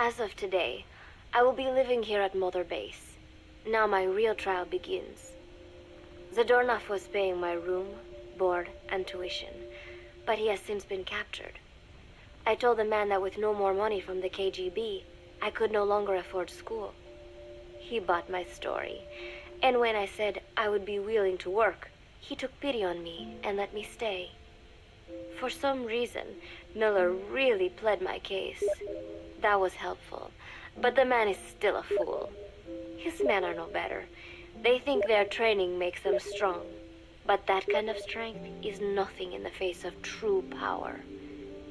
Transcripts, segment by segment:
As of today, I will be living here at Mother Base. Now my real trial begins. Zadornov was paying my room, board, and tuition, but he has since been captured. I told the man that with no more money from the KGB, I could no longer afford school. He bought my story, and when I said I would be willing to work, he took pity on me and let me stay. For some reason, Miller really pled my case. That was helpful, but the man is still a fool. His men are no better. They think their training makes them strong, but that kind of strength is nothing in the face of true power.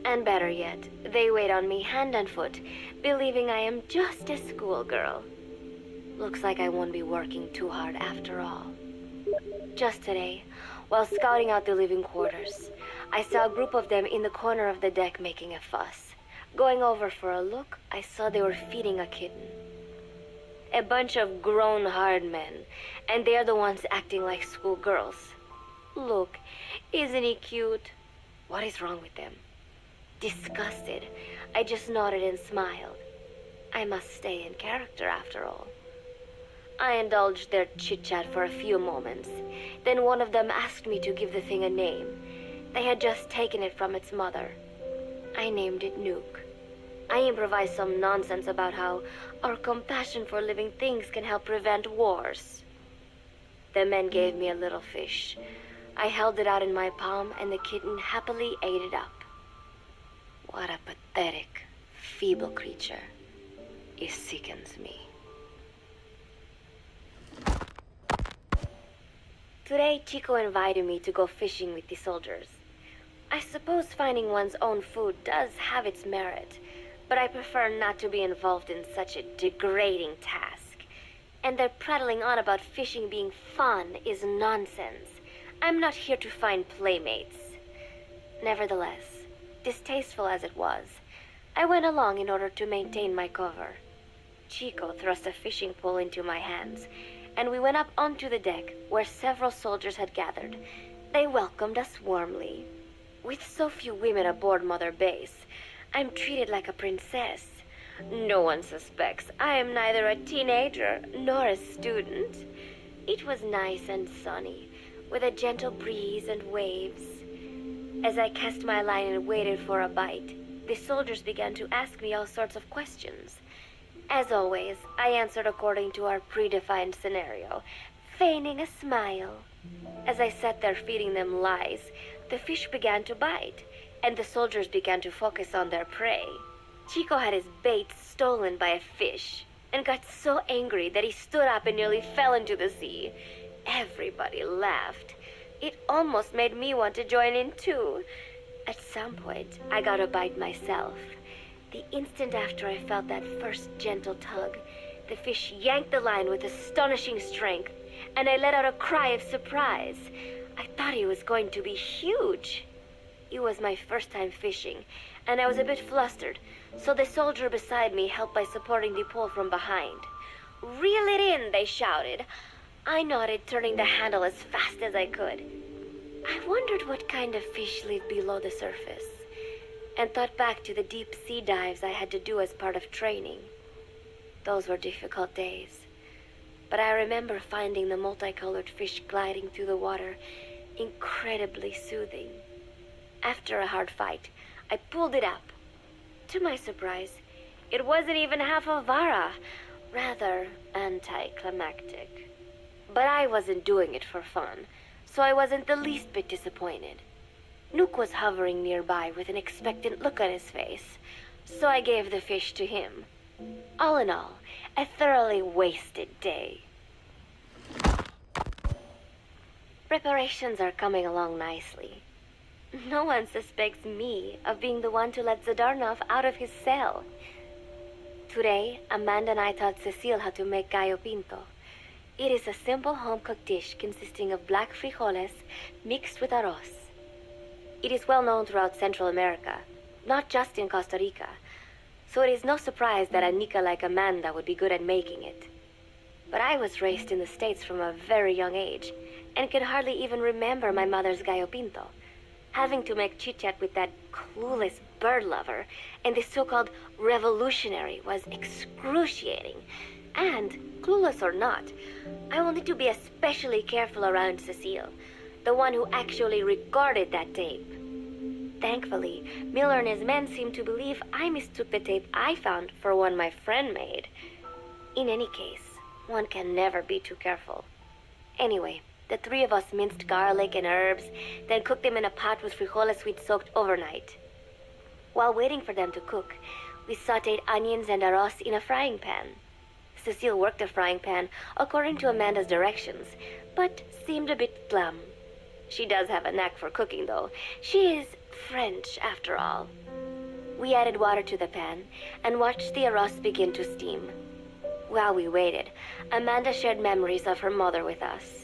And better yet, they wait on me hand and foot, believing I am just a schoolgirl. Looks like I won't be working too hard after all. Just today, while scouting out the living quarters, I saw a group of them in the corner of the deck making a fuss. Going over for a look, I saw they were feeding a kitten. A bunch of grown hard men, and they're the ones acting like schoolgirls. Look, isn't he cute? What is wrong with them? Disgusted, I just nodded and smiled. I must stay in character after all. I indulged their chit-chat for a few moments. Then one of them asked me to give the thing a name. They had just taken it from its mother. I named it Nuke. I improvised some nonsense about how our compassion for living things can help prevent wars. The men gave me a little fish. I held it out in my palm and the kitten happily ate it up. What a pathetic, feeble creature. It sickens me. Today, Chico invited me to go fishing with the soldiers. I suppose finding one's own food does have its merit, but I prefer not to be involved in such a degrading task. And their prattling on about fishing being fun is nonsense. I'm not here to find playmates. Nevertheless, distasteful as it was, I went along in order to maintain my cover. Chico thrust a fishing pole into my hands, and we went up onto the deck where several soldiers had gathered. They welcomed us warmly. With so few women aboard Mother Base, I'm treated like a princess. No one suspects I am neither a teenager nor a student. It was nice and sunny, with a gentle breeze and waves. As I cast my line and waited for a bite, the soldiers began to ask me all sorts of questions. As always, I answered according to our predefined scenario, feigning a smile. As I sat there feeding them lies, the fish began to bite, and the soldiers began to focus on their prey. Chico had his bait stolen by a fish, and got so angry that he stood up and nearly fell into the sea. Everybody laughed. It almost made me want to join in too. At some point, I got a bite myself. The instant after I felt that first gentle tug, the fish yanked the line with astonishing strength, and I let out a cry of surprise. I thought he was going to be huge. It was my first time fishing, and I was a bit flustered, so the soldier beside me helped by supporting the pole from behind. "Reel it in," they shouted. I nodded, turning the handle as fast as I could. I wondered what kind of fish lived below the surface, and thought back to the deep sea dives I had to do as part of training. Those were difficult days, but I remember finding the multicolored fish gliding through the water incredibly soothing. After a hard fight, I pulled it up. To my surprise, it wasn't even half a vara, rather anticlimactic. But I wasn't doing it for fun, so I wasn't the least bit disappointed. Nook was hovering nearby with an expectant look on his face, so I gave the fish to him. All in all, a thoroughly wasted day. Preparations are coming along nicely. No one suspects me of being the one to let Zadornov out of his cell. Today, Amanda and I taught Cecile how to make gallo pinto. It is a simple home-cooked dish consisting of black frijoles mixed with arroz. It is well known throughout Central America, not just in Costa Rica, so it is no surprise that a Nica like Amanda would be good at making it. But I was raised in the States from a very young age, and can hardly even remember my mother's gallo pinto, having to make chit-chat with that clueless bird lover and the so-called revolutionary was excruciating. And, clueless or not, I will need to be especially careful around Cecile, the one who actually recorded that tape. Thankfully, Miller and his men seem to believe I mistook the tape I found for one my friend made. In any case, one can never be too careful. Anyway, the three of us minced garlic and herbs, then cooked them in a pot with frijoles we'd soaked overnight. While waiting for them to cook, we sautéed onions and arroz in a frying pan. Cecile worked the frying pan according to Amanda's directions, but seemed a bit glum. She does have a knack for cooking, though. She is French, after all. We added water to the pan and watched the arroz begin to steam. While we waited, Amanda shared memories of her mother with us.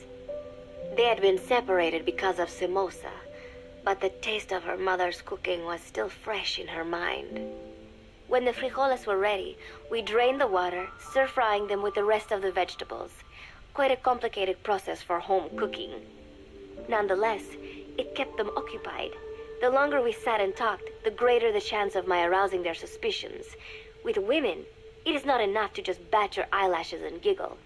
They had been separated because of Samosa, but the taste of her mother's cooking was still fresh in her mind. When the frijoles were ready, we drained the water, stir-frying them with the rest of the vegetables. Quite a complicated process for home cooking. Nonetheless, it kept them occupied. The longer we sat and talked, the greater the chance of my arousing their suspicions. With women, it is not enough to just bat your eyelashes and giggle.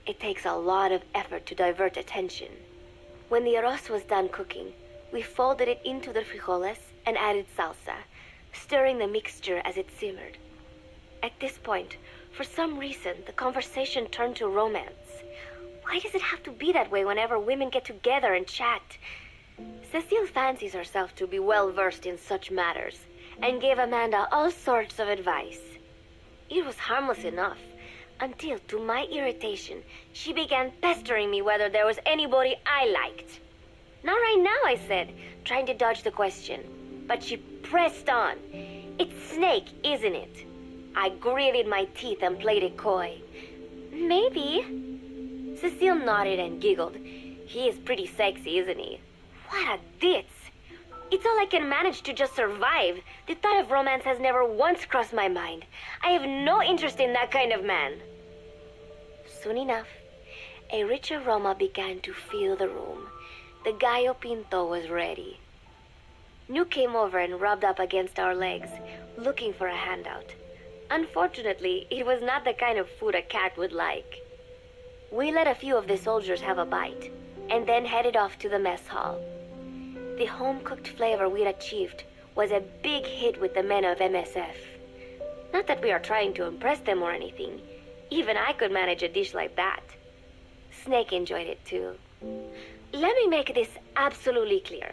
It takes a lot of effort to divert attention. When the arroz was done cooking, we folded it into the frijoles and added salsa, stirring the mixture as it simmered. At this point, for some reason, the conversation turned to romance. Why does it have to be that way whenever women get together and chat? Cecile fancies herself to be well-versed in such matters, and gave Amanda all sorts of advice. It was harmless enough, until, to my irritation, she began pestering me whether there was anybody I liked. Not right now, I said, trying to dodge the question. But she pressed on. It's Snake, isn't it? I gritted my teeth and played it coy. Maybe. Cecile nodded and giggled. He is pretty sexy, isn't he? What a ditz. It's all I can manage to just survive. The thought of romance has never once crossed my mind. I have no interest in that kind of man. Soon enough, a rich aroma began to fill the room. The gallo pinto was ready. New came over and rubbed up against our legs, looking for a handout. Unfortunately, it was not the kind of food a cat would like. We let a few of the soldiers have a bite, and then headed off to the mess hall. The home-cooked flavor we'd achieved was a big hit with the men of MSF. Not that we are trying to impress them or anything. Even I could manage a dish like that. Snake enjoyed it too. Let me make this absolutely clear.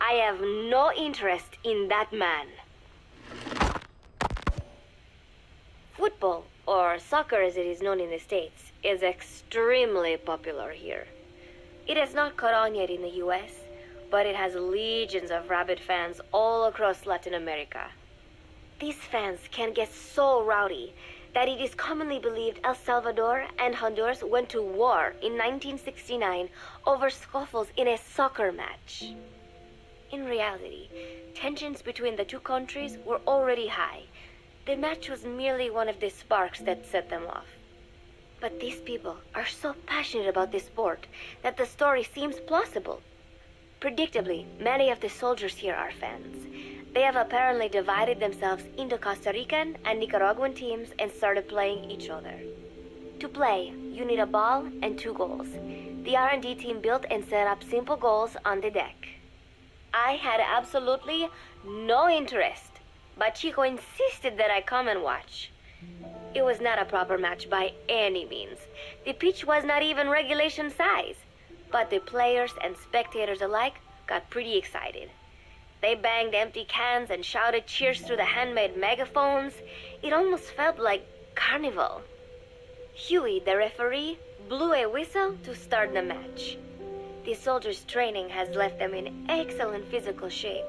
I have no interest in that man. Football, or soccer as it is known in the States, is extremely popular here. It has not caught on yet in the US, but it has legions of rabid fans all across Latin America. These fans can get so rowdy that it is commonly believed El Salvador and Honduras went to war in 1969 over scuffles in a soccer match. In reality, tensions between the two countries were already high. The match was merely one of the sparks that set them off. But these people are so passionate about this sport that the story seems plausible. Predictably, many of the soldiers here are fans. They have apparently divided themselves into Costa Rican and Nicaraguan teams and started playing each other. To play, you need a ball and 2 goals. The R&D team built and set up simple goals on the deck. I had absolutely no interest, but Chico insisted that I come and watch. It was not a proper match by any means. The pitch was not even regulation size, but the players and spectators alike got pretty excited. They banged empty cans and shouted cheers through the handmade megaphones. It almost felt like carnival. Huey, the referee, blew a whistle to start the match. The soldiers' training has left them in excellent physical shape,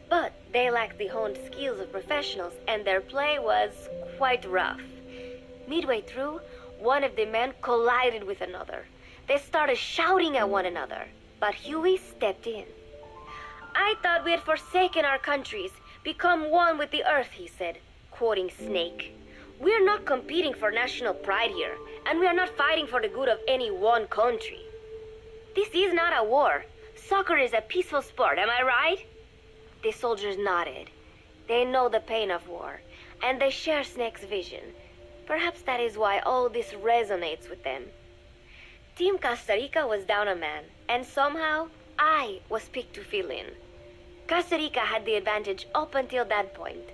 but they lacked the honed skills of professionals and their play was quite rough. Midway through, one of the men collided with another. They started shouting at one another, but Huey stepped in. I thought we had forsaken our countries, become one with the earth, he said, quoting Snake. We are not competing for national pride here, and we are not fighting for the good of any one country. This is not a war. Soccer is a peaceful sport, am I right? The soldiers nodded. They know the pain of war, and they share Snake's vision. Perhaps that is why all this resonates with them. Team Costa Rica was down a man, and somehow I was picked to fill in. Costa Rica had the advantage up until that point.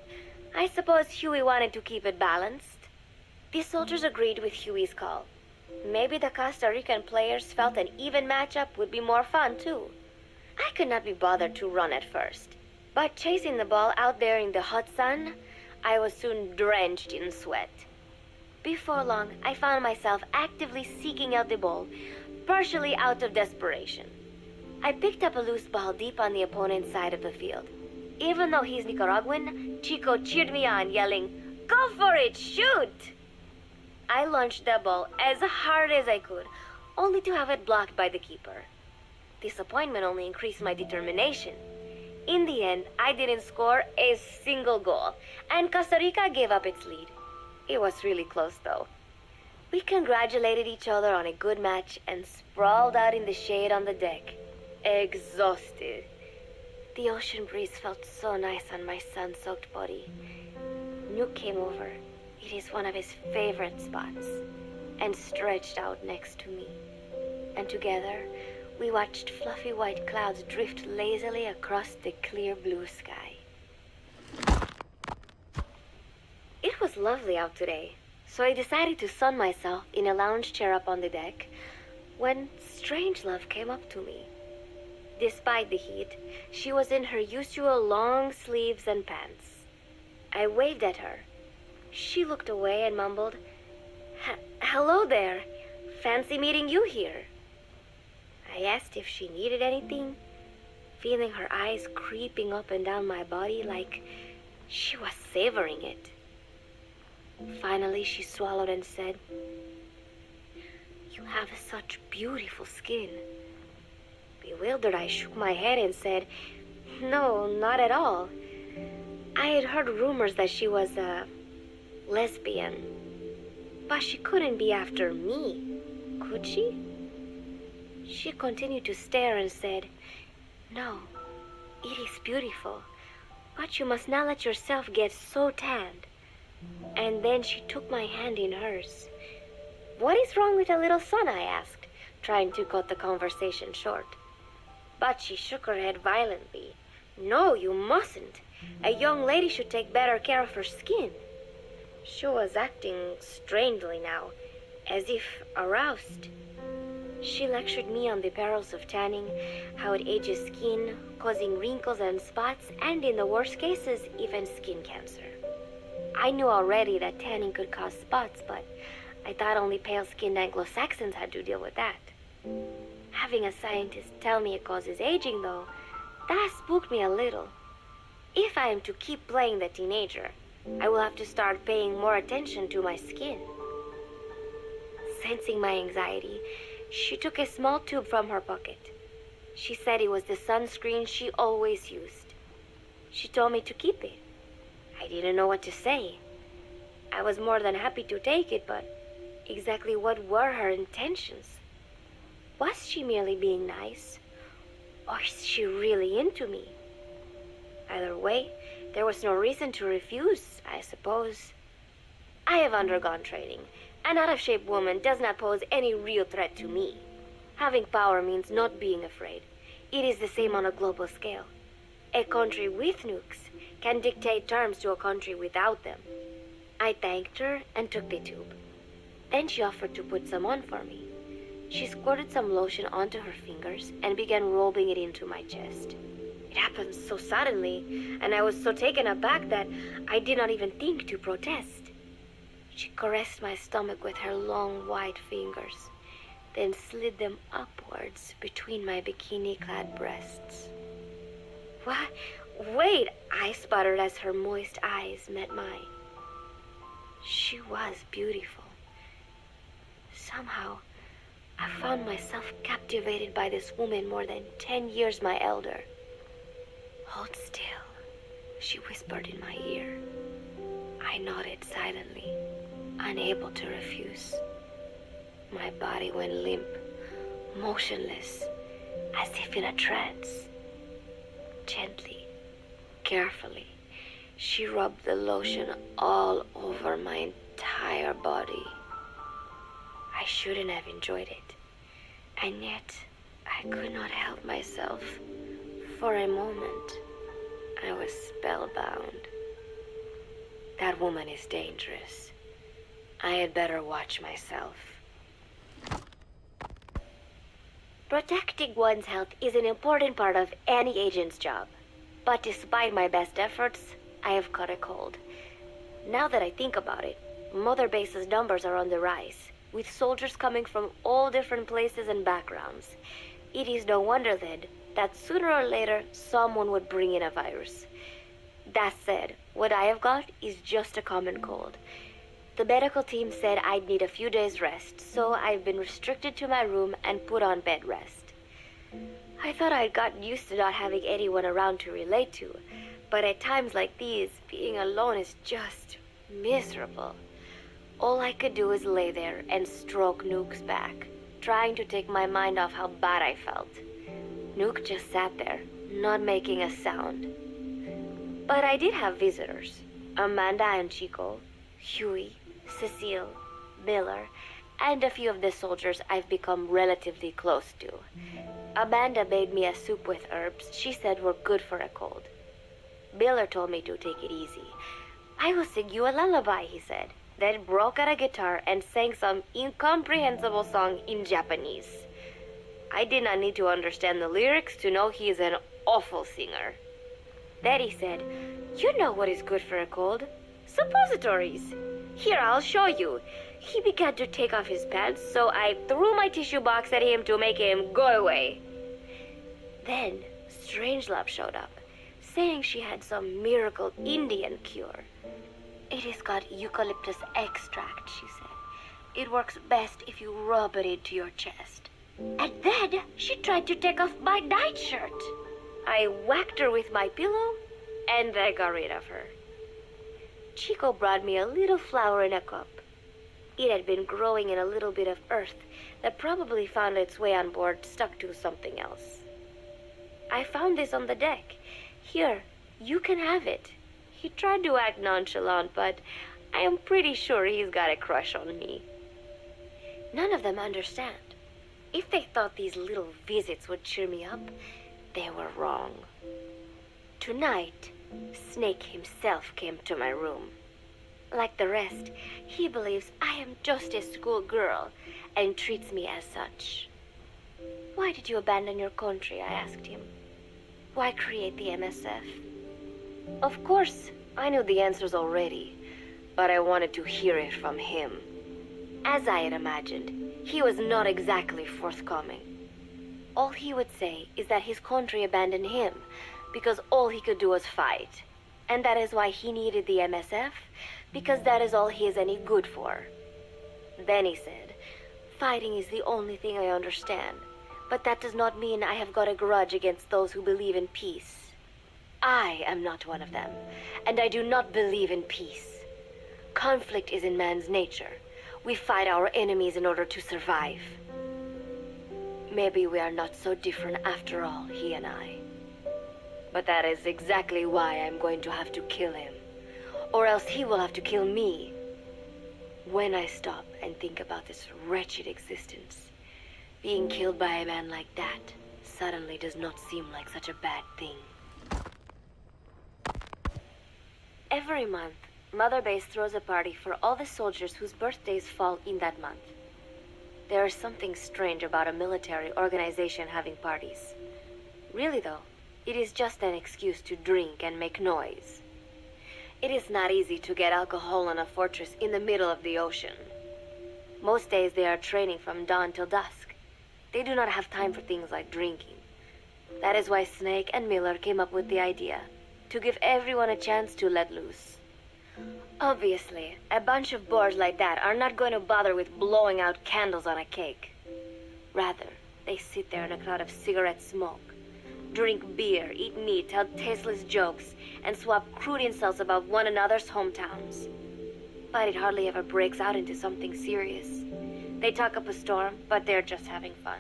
I suppose Huey wanted to keep it balanced. The soldiers agreed with Huey's call. Maybe the Costa Rican players felt an even matchup would be more fun too. I could not be bothered to run at first, but chasing the ball out there in the hot sun, I was soon drenched in sweat. Before long, I found myself actively seeking out the ball, partially out of desperation. I picked up a loose ball deep on the opponent's side of the field. Even though he's Nicaraguan, Chico cheered me on, yelling, "Go for it, shoot!" I launched the ball as hard as I could, only to have it blocked by the keeper. Disappointment only increased my determination. In the end, I didn't score a single goal, and Costa Rica gave up its lead. It was really close, though. We congratulated each other on a good match and sprawled out in the shade on the deck, exhausted. The ocean breeze felt so nice on my sun-soaked body. Nuke came over. It is one of his favorite spots, and stretched out next to me. And together, we watched fluffy white clouds drift lazily across the clear blue sky. It was lovely out today, so I decided to sun myself in a lounge chair up on the deck when Strangelove came up to me. Despite the heat, she was in her usual long sleeves and pants. I waved at her. She looked away and mumbled, "Hello there. Fancy meeting you here." I asked if she needed anything, feeling her eyes creeping up and down my body like she was savoring it. Finally, she swallowed and said, "You have such beautiful skin." Bewildered, I shook my head and said, "No, not at all. I had heard rumors that she was a lesbian, but she couldn't be after me, could she?" She continued to stare and said, "No, it is beautiful, but you must not let yourself get so tanned." And then she took my hand in hers. "What is wrong with a little sun?" I asked, trying to cut the conversation short. But she shook her head violently. "No, you mustn't. A young lady should take better care of her skin." She was acting strangely now, as if aroused. She lectured me on the perils of tanning, how it ages skin, causing wrinkles and spots, and in the worst cases, even skin cancer. I knew already that tanning could cause spots, but I thought only pale-skinned Anglo-Saxons had to deal with that. Having a scientist tell me it causes aging, though, that spooked me a little. If I am to keep playing the teenager, I will have to start paying more attention to my skin. Sensing my anxiety, she took a small tube from her pocket. She said it was the sunscreen she always used. She told me to keep it. I didn't know what to say. I was more than happy to take it, but exactly what were her intentions? Was she merely being nice? Or is she really into me? Either way, there was no reason to refuse, I suppose. I have undergone training. An out-of-shape woman does not pose any real threat to me. Having power means not being afraid. It is the same on a global scale. A country with nukes can dictate terms to a country without them. I thanked her and took the tube. Then she offered to put some on for me. She squirted some lotion onto her fingers and began rolling it into my chest. It happened so suddenly, and I was so taken aback that I did not even think to protest. She caressed my stomach with her long white fingers, then slid them upwards between my bikini-clad breasts. "What? Wait," I sputtered as her moist eyes met mine. She was beautiful. Somehow, I found myself captivated by this woman more than 10 years my elder. "Hold still," she whispered in my ear. I nodded silently, unable to refuse. My body went limp, motionless, as if in a trance. Gently, carefully. She rubbed the lotion all over my entire body. I shouldn't have enjoyed it, and yet I could not help myself. For a moment, I was spellbound. That woman is dangerous. I had better watch myself. Protecting one's health is an important part of any agent's job. But despite my best efforts, I have caught a cold. Now that I think about it, Mother Base's numbers are on the rise, with soldiers coming from all different places and backgrounds. It is no wonder then that sooner or later someone would bring in a virus. That said, what I have got is just a common cold. The medical team said I'd need a few days rest, so I've been restricted to my room and put on bed rest. I thought I'd gotten used to not having anyone around to relate to, but at times like these, being alone is just miserable. All I could do is lay there and stroke Nook's back, trying to take my mind off how bad I felt. Nook just sat there, not making a sound. But I did have visitors. Amanda and Chico, Huey, Cecile, Miller, and a few of the soldiers I've become relatively close to. Amanda made me a soup with herbs she said were good for a cold. Miller told me to take it easy. I will sing you a lullaby, he said, then broke out a guitar and sang some incomprehensible song in Japanese. I did not need to understand the lyrics to know he is an awful singer. Then he said, "You know what is good for a cold? Suppositories. Here, I'll show you." He began to take off his pants, so I threw my tissue box at him to make him go away. Then Strangelove showed up, saying she had some miracle Indian cure. "It has got eucalyptus extract," she said. "It works best if you rub it into your chest." And then she tried to take off my nightshirt. I whacked her with my pillow, and I got rid of her. Chico brought me a little flower in a cup. It had been growing in a little bit of earth that probably found its way on board stuck to something else. "I found this on the deck. Here, you can have it." He tried to act nonchalant, but I am pretty sure he's got a crush on me. None of them understand. If they thought these little visits would cheer me up, they were wrong. Tonight, Snake himself came to my room. Like the rest, he believes I am just a schoolgirl and treats me as such. "Why did you abandon your country?" I asked him. "Why create the MSF?" Of course, I knew the answers already, but I wanted to hear it from him. As I had imagined, he was not exactly forthcoming. All he would say is that his country abandoned him because all he could do was fight, and that is why he needed the MSF, because that is all he is any good for. Then he said, "Fighting is the only thing I understand, but that does not mean I have got a grudge against those who believe in peace. I am not one of them, and I do not believe in peace. Conflict is in man's nature. We fight our enemies in order to survive. Maybe we are not so different after all, he and I. But that is exactly why I'm going to have to kill him, or else he will have to kill me. When I stop and think about this wretched existence, being killed by a man like that suddenly does not seem like such a bad thing." Every month, Mother Base throws a party for all the soldiers whose birthdays fall in that month. There is something strange about a military organization having parties. Really though, it is just an excuse to drink and make noise. It is not easy to get alcohol on a fortress in the middle of the ocean. Most days they are training from dawn till dusk. They do not have time for things like drinking. That is why Snake and Miller came up with the idea, to give everyone a chance to let loose. Obviously, a bunch of boors like that are not going to bother with blowing out candles on a cake. Rather, they sit there in a cloud of cigarette smoke, drink beer, eat meat, tell tasteless jokes, and swap crude insults about one another's hometowns. But it hardly ever breaks out into something serious. They talk up a storm, but they're just having fun.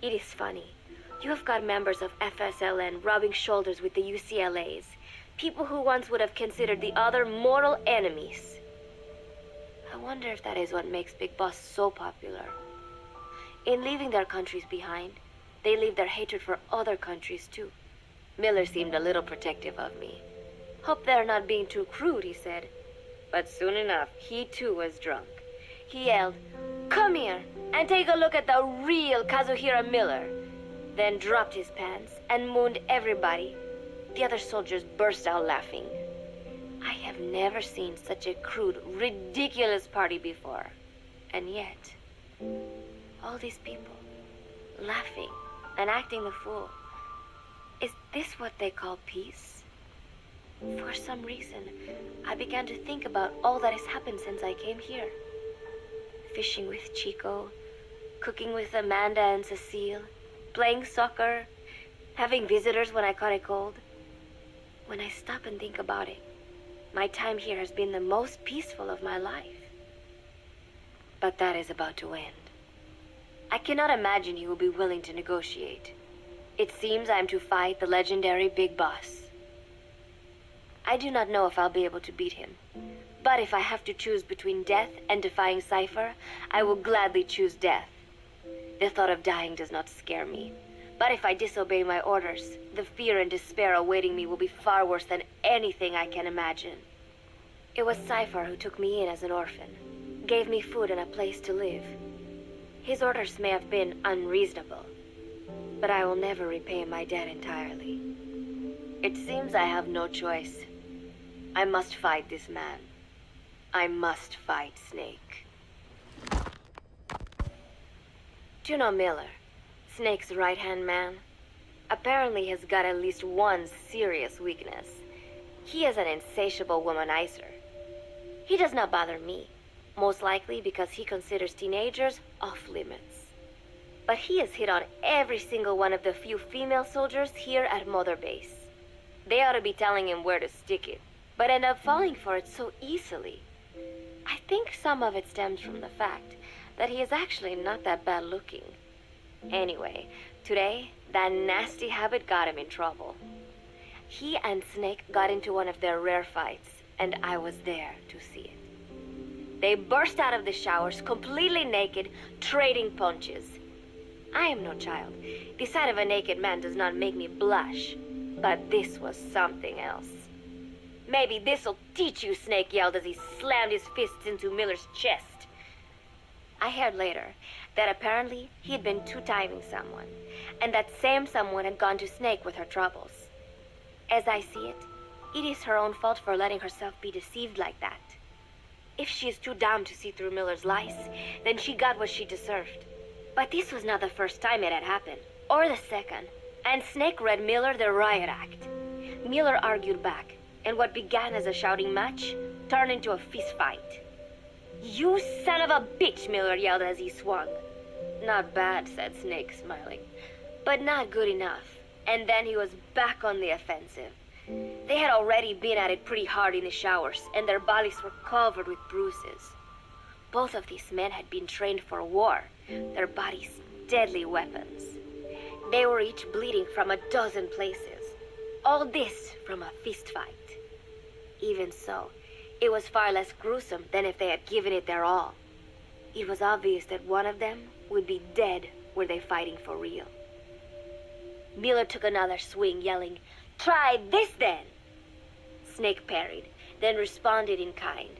It is funny. You have got members of FSLN rubbing shoulders with the UCLAs, People who once would have considered the other mortal enemies. I wonder if that is what makes Big Boss so popular. In leaving their countries behind, they leave their hatred for other countries too. Miller seemed a little protective of me. Hope they're not being too crude, he said. But soon enough, he too was drunk. He yelled, "Come here and take a look at the real Kazuhira Miller." Then dropped his pants and mooned everybody. The other soldiers burst out laughing. I have never seen such a crude, ridiculous party before. And yet, all these people, laughing and acting the fool. Is this what they call peace? For some reason, I began to think about all that has happened since I came here. Fishing with Chico, cooking with Amanda and Cecile, playing soccer, having visitors when I caught a cold. When I stop and think about it, my time here has been the most peaceful of my life. But that is about to end. I cannot imagine he will be willing to negotiate. It seems I am to fight the legendary Big Boss. I do not know if I'll be able to beat him. But if I have to choose between death and defying Cypher, I will gladly choose death. The thought of dying does not scare me. But if I disobey my orders, the fear and despair awaiting me will be far worse than anything I can imagine. It was Cypher who took me in as an orphan, gave me food and a place to live. His orders may have been unreasonable, but I will never repay my debt entirely. It seems I have no choice. I must fight this man. I must fight Snake. Do you know Miller, Snake's right-hand man? Apparently has got at least one serious weakness. He is an insatiable womanizer. He does not bother me, most likely because he considers teenagers off-limits. But he has hit on every single one of the few female soldiers here at Mother Base. They ought to be telling him where to stick it, but end up falling for it so easily. I think some of it stems from the fact that he is actually not that bad looking. Anyway, today, that nasty habit got him in trouble. He and Snake got into one of their rare fights, and I was there to see it. They burst out of the showers, completely naked, trading punches. I am no child. The sight of a naked man does not make me blush. But this was something else. "Maybe this'll teach you," Snake yelled as he slammed his fists into Miller's chest. I heard later that apparently he had been two-timing someone, and that same someone had gone to Snake with her troubles. As I see it, it is her own fault for letting herself be deceived like that. If she is too dumb to see through Miller's lies, then she got what she deserved. But this was not the first time it had happened, or the second, and Snake read Miller the riot act. Miller argued back, and what began as a shouting match turned into a fist fight. "You son of a bitch," Miller yelled as he swung. "Not bad," said Snake, smiling, "but not good enough." And then he was back on the offensive. They had already been at it pretty hard in the showers, and their bodies were covered with bruises. Both of these men had been trained for war, their bodies deadly weapons. They were each bleeding from a dozen places. All this from a fist fight. Even so, it was far less gruesome than if they had given it their all. It was obvious that one of them would be dead were they fighting for real. Miller took another swing, yelling, "Try this then!" Snake parried, then responded in kind,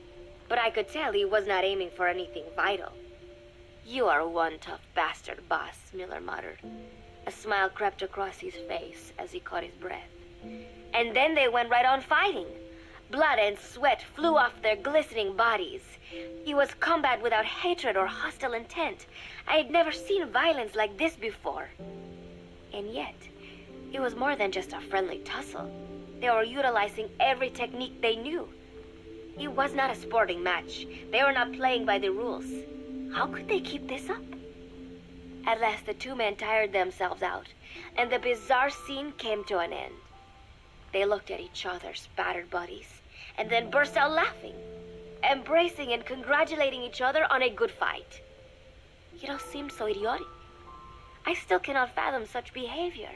but I could tell he was not aiming for anything vital. "You are one tough bastard, boss," Miller muttered. A smile crept across his face as he caught his breath. And then they went right on fighting. Blood and sweat flew off their glistening bodies. It was combat without hatred or hostile intent. I had never seen violence like this before. And yet, it was more than just a friendly tussle. They were utilizing every technique they knew. It was not a sporting match. They were not playing by the rules. How could they keep this up? At last, the two men tired themselves out, and the bizarre scene came to an end. They looked at each other's battered bodies, and then burst out laughing, embracing and congratulating each other on a good fight. It all seemed so idiotic. I still cannot fathom such behavior.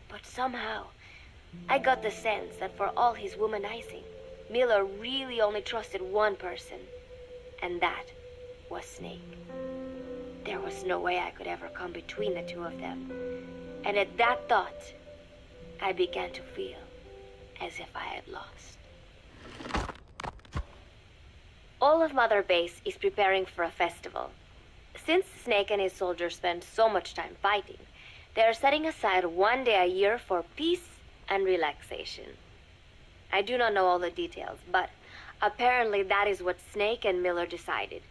But somehow, I got the sense that for all his womanizing, Miller really only trusted one person, and that was Snake. There was no way I could ever come between the two of them, and at that thought, I began to feel as if I had lost. All of Mother Base is preparing for a festival. Since Snake and his soldiers spend so much time fighting, they are setting aside one day a year for peace and relaxation. I do not know all the details, but apparently that is what Snake and Miller decided.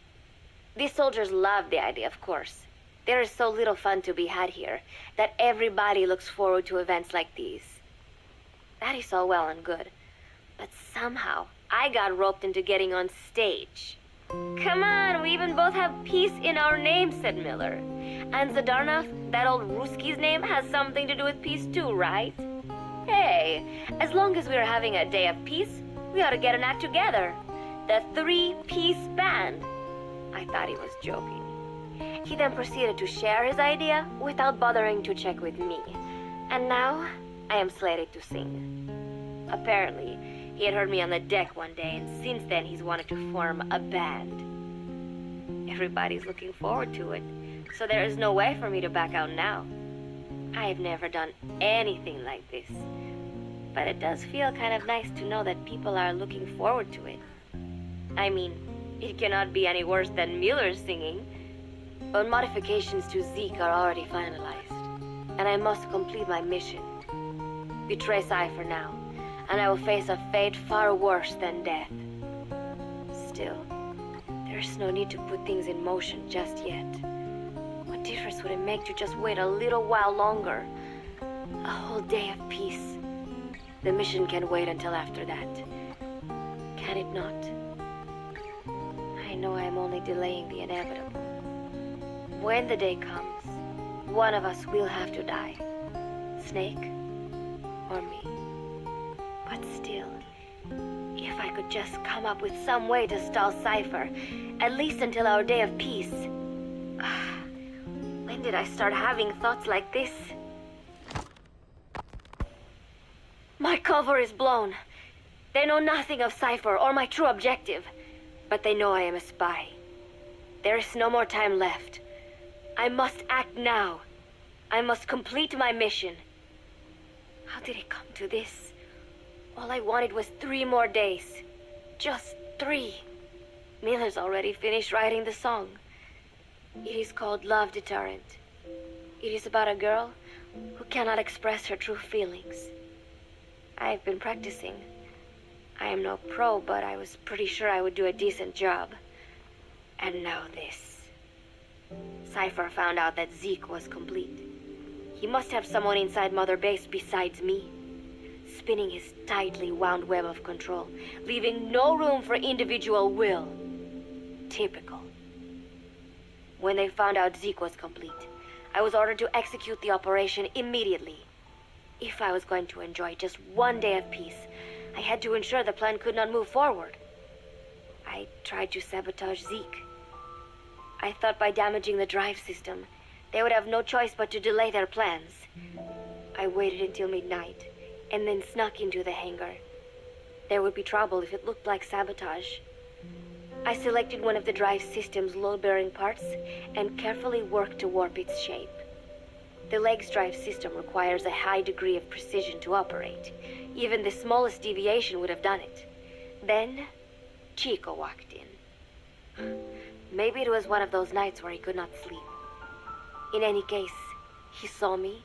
These soldiers love the idea, of course. There is so little fun to be had here that everybody looks forward to events like these. That is all well and good, but somehow I got roped into getting on stage. Come on, we even both have peace in our name, said Miller. And Zadarnov, that old Ruski's name, has something to do with peace too, right? Hey, as long as we're having a day of peace, we ought to get an act together. The Three-Piece Band. I thought he was joking. He then proceeded to share his idea without bothering to check with me. And now, I am slated to sing. Apparently, he had heard me on the deck one day, and since then he's wanted to form a band. Everybody's looking forward to it, so there is no way for me to back out now. I have never done anything like this, but it does feel kind of nice to know that people are looking forward to it. I mean, it cannot be any worse than Miller's singing, but modifications to Zeke are already finalized, and I must complete my mission. Betray Cypher now, and I will face a fate far worse than death. Still, there's no need to put things in motion just yet. What difference would it make to just wait a little while longer? A whole day of peace. The mission can wait until after that. Can it not? I know I am only delaying the inevitable. When the day comes, one of us will have to die. Snake or me. But still, if I could just come up with some way to stall Cypher, at least until our day of peace. When did I start having thoughts like this? My cover is blown. They know nothing of Cypher or my true objective, but they know I am a spy. There is no more time left. I must act now. I must complete my mission. How did it come to this? All I wanted was 3 more days. Just 3. Miller's already finished writing the song. It is called Love Deterrent. It is about a girl who cannot express her true feelings. I have been practicing. I am no pro, but I was pretty sure I would do a decent job. And now this. Cypher found out that Zeke was complete. He must have someone inside Mother Base besides me, spinning his tightly wound web of control, leaving no room for individual will. Typical. When they found out Zeke was complete, I was ordered to execute the operation immediately. If I was going to enjoy just one day of peace, I had to ensure the plan could not move forward. I tried to sabotage Zeke. I thought by damaging the drive system, they would have no choice but to delay their plans. I waited until midnight, and then snuck into the hangar. There would be trouble if it looked like sabotage. I selected one of the drive system's load-bearing parts and carefully worked to warp its shape. The leg's drive system requires a high degree of precision to operate. Even the smallest deviation would have done it. Then, Chico walked in. Maybe it was one of those nights where he could not sleep. In any case, he saw me,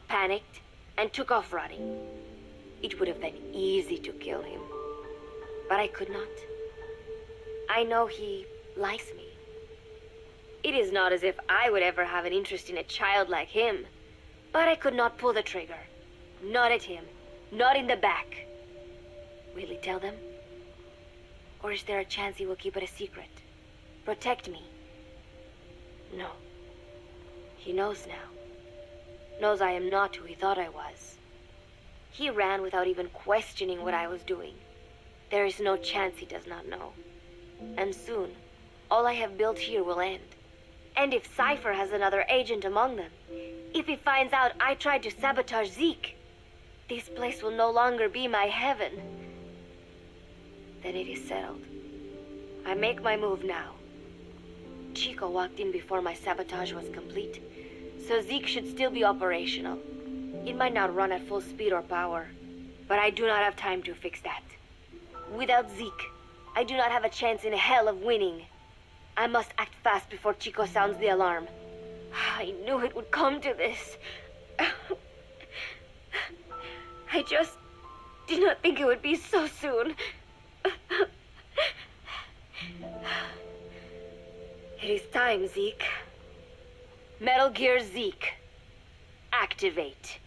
panicked, and took off running. It would have been easy to kill him, but I could not. I know he likes me. It is not as if I would ever have an interest in a child like him, but I could not pull the trigger. Not at him, not in the back. Will he tell them? Or is there a chance he will keep it a secret? Protect me? No. He knows now. Knows I am not who he thought I was. He ran without even questioning what I was doing. There is no chance he does not know. And soon, all I have built here will end. And if Cypher has another agent among them, if he finds out I tried to sabotage Zeke, This place will no longer be my heaven. Then it is settled. I make my move now. Chico walked in before my sabotage was complete, so Zeke should still be operational. It might not run at full speed or power, but I do not have time to fix that. Without Zeke, I do not have a chance in hell of winning. I must act fast before Chico sounds the alarm. I knew it would come to this. I just did not think it would be so soon. It is time, Zeke. Metal Gear Zeke. Activate.